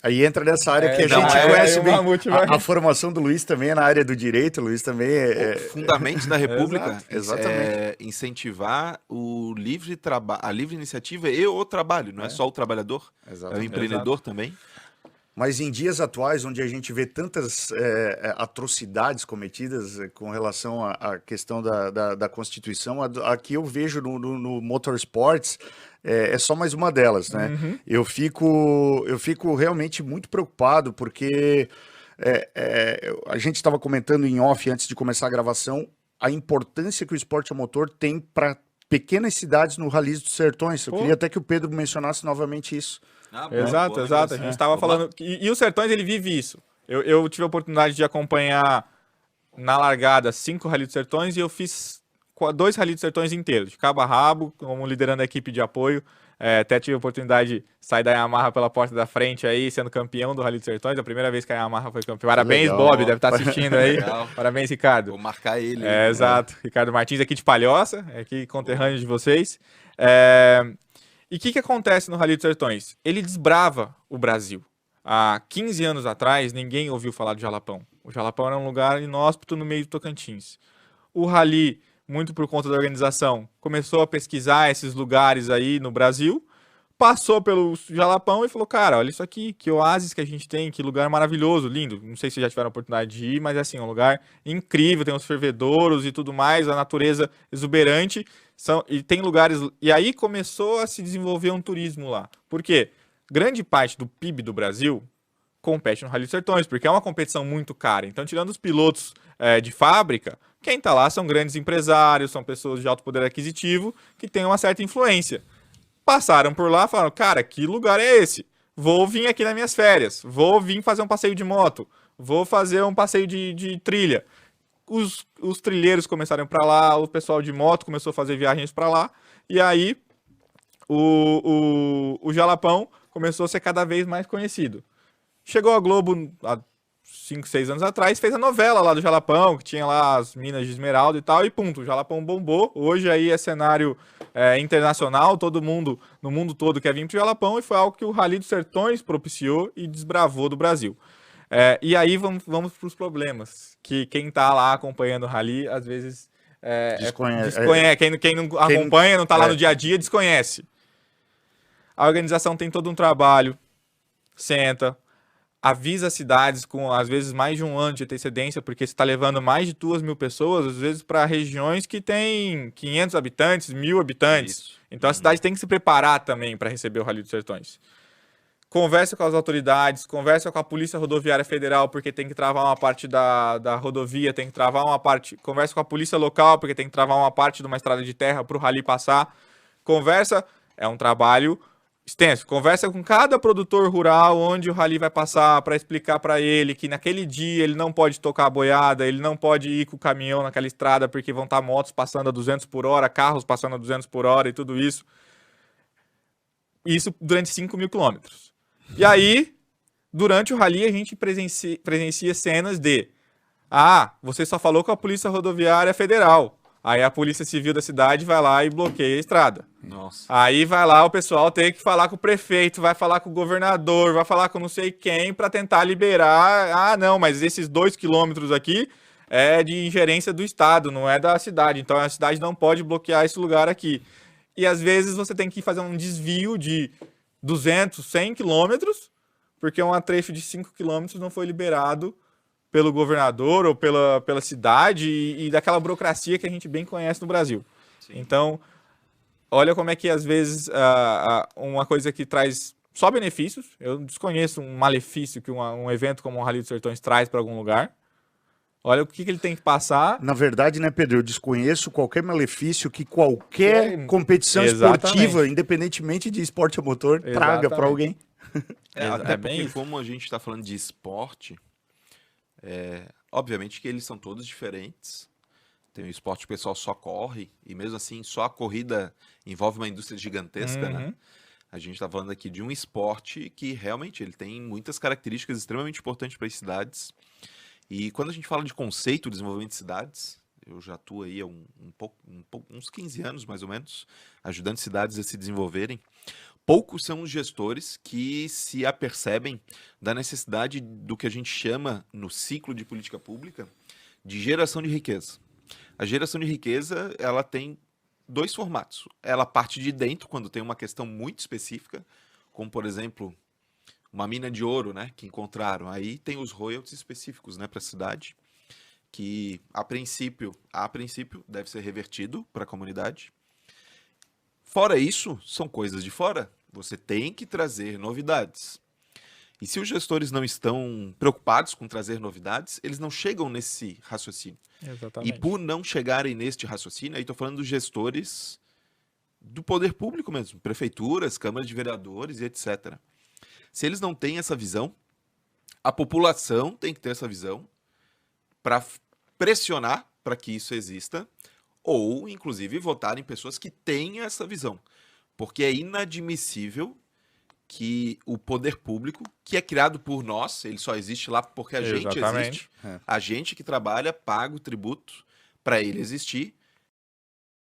Aí entra nessa área que a Não, gente conhece o bem. Mamute vai... A formação do Luiz também é na área do direito, o Luiz também Fundamentos da República Exato, exatamente. é incentivar a livre iniciativa e o trabalho, não é só o trabalhador, é o Exatamente. empreendedor também. Mas em dias atuais, onde a gente vê tantas atrocidades cometidas com relação à questão da Constituição, aqui eu vejo no Motorsports é só mais uma delas, né? Uhum. Eu fico realmente muito preocupado, porque a gente estava comentando em off antes de começar a gravação a importância que o esporte a motor tem para pequenas cidades no Rally dos Sertões. Eu queria até que o Pedro mencionasse novamente isso. Exato. A gente estava falando... E o Sertões, ele vive isso. Eu tive a oportunidade de acompanhar na largada 5 Rally dos Sertões e eu fiz 2 Rally dos Sertões inteiros, de cabo a rabo, como liderando a equipe de apoio. Até tive a oportunidade de sair da Yamaha pela porta da frente aí, sendo campeão do Rally dos Sertões. A primeira vez que a Yamaha foi campeão. Parabéns, Legal. Bob, deve estar assistindo aí. Legal. Parabéns, Ricardo. Vou marcar ele. Exato. Ricardo Martins aqui de Palhoça, aqui conterrâneo de vocês. E o que acontece no Rally dos Sertões? Ele desbrava o Brasil. Há 15 anos atrás, ninguém ouviu falar do Jalapão. O Jalapão era um lugar inóspito no meio do Tocantins. O Rally, muito por conta da organização, começou a pesquisar esses lugares aí no Brasil, passou pelo Jalapão e falou, cara, olha isso aqui, que oásis que a gente tem, que lugar maravilhoso, lindo. Não sei se já tiveram a oportunidade de ir, mas assim, é um lugar incrível, tem os fervedouros e tudo mais, a natureza exuberante, e tem lugares... E aí começou a se desenvolver um turismo lá. Por quê? Grande parte do PIB do Brasil compete no Rally dos Sertões, porque é uma competição muito cara. Então, tirando os pilotos de fábrica, quem tá lá são grandes empresários, são pessoas de alto poder aquisitivo que têm uma certa influência. Passaram por lá e falaram, cara, que lugar é esse? Vou vir aqui nas minhas férias, vou vir fazer um passeio de moto, vou fazer um passeio de trilha. Os trilheiros começaram para lá, o pessoal de moto começou a fazer viagens para lá, e aí o Jalapão começou a ser cada vez mais conhecido. Chegou a Globo há 5, 6 anos atrás, fez a novela lá do Jalapão, que tinha lá as minas de esmeralda e tal, e ponto, o Jalapão bombou. Hoje aí é cenário internacional, todo mundo, no mundo todo quer vir pro Jalapão, e foi algo que o Rally dos Sertões propiciou e desbravou do Brasil. E aí vamos para os problemas, que quem tá lá acompanhando o Rally, às vezes desconhece. Quem não acompanha, não tá lá no dia a dia, desconhece. A organização tem todo um trabalho, senta, avisa as cidades com, às vezes, mais de um ano de antecedência, porque você está levando mais de 2.000 pessoas, às vezes, para regiões que têm 500 habitantes, 1.000 habitantes. Isso. Então, a cidade tem que se preparar também para receber o Rally dos Sertões. Conversa com as autoridades, conversa com a Polícia Rodoviária Federal, porque tem que travar uma parte da rodovia, tem que travar uma parte... Conversa com a Polícia Local, porque tem que travar uma parte de uma estrada de terra para o Rally passar. Conversa... É um trabalho extenso. Conversa com cada produtor rural onde o Rally vai passar para explicar para ele que naquele dia ele não pode tocar a boiada, ele não pode ir com o caminhão naquela estrada porque vão estar motos passando a 200 por hora, carros passando a 200 por hora e tudo isso. Isso durante 5.000 quilômetros. E aí, durante o Rally, a gente presencia cenas de você só falou com a Polícia Rodoviária Federal. Aí a Polícia Civil da cidade vai lá e bloqueia a estrada. Nossa. Aí vai lá o pessoal tem que falar com o prefeito, vai falar com o governador, vai falar com não sei quem para tentar liberar. Não, mas esses 2 quilômetros aqui é de ingerência do Estado, não é da cidade. Então a cidade não pode bloquear esse lugar aqui. E às vezes você tem que fazer um desvio de 200, 100 quilômetros, porque um trecho de 5 quilômetros não foi liberado pelo governador ou pela cidade e daquela burocracia que a gente bem conhece no Brasil. Sim. Então, olha como é que às vezes uma coisa que traz só benefícios, eu desconheço um malefício que um evento como o Rally dos Sertões traz para algum lugar. Olha o que ele tem que passar. Na verdade, né, Pedro, eu desconheço qualquer malefício que qualquer competição esportiva, independentemente de esporte a motor, traga para alguém. Até porque como a gente está falando de esporte, obviamente que eles são todos diferentes. Tem um esporte que o pessoal só corre, e mesmo assim só a corrida envolve uma indústria gigantesca, né? A gente está falando aqui de um esporte que realmente ele tem muitas características extremamente importantes para as cidades. E quando a gente fala de conceito de desenvolvimento de cidades, eu já atuo aí há uns 15 anos mais ou menos, ajudando cidades a se desenvolverem. poucos são os gestores que se apercebem da necessidade do que a gente chama, no ciclo de política pública, de geração de riqueza. A geração de riqueza, ela tem dois formatos. Ela parte de dentro, quando tem uma questão muito específica, como, por exemplo, uma mina de ouro, né, que encontraram. Aí tem os royalties específicos, né, para a cidade, que a princípio deve ser revertido para a comunidade. Fora isso, são coisas de fora. Você tem que trazer novidades. E se os gestores não estão preocupados com trazer novidades, eles não chegam nesse raciocínio. Exatamente. E por não chegarem neste raciocínio, aí estou falando dos gestores do poder público mesmo, prefeituras, câmaras de vereadores e etc. Se eles não têm essa visão, a população tem que ter essa visão para pressionar para que isso exista, ou, inclusive, votar em pessoas que têm essa visão. Porque é inadmissível que o poder público, que é criado por nós, ele só existe lá porque a gente existe, a gente que trabalha, paga o tributo para ele existir,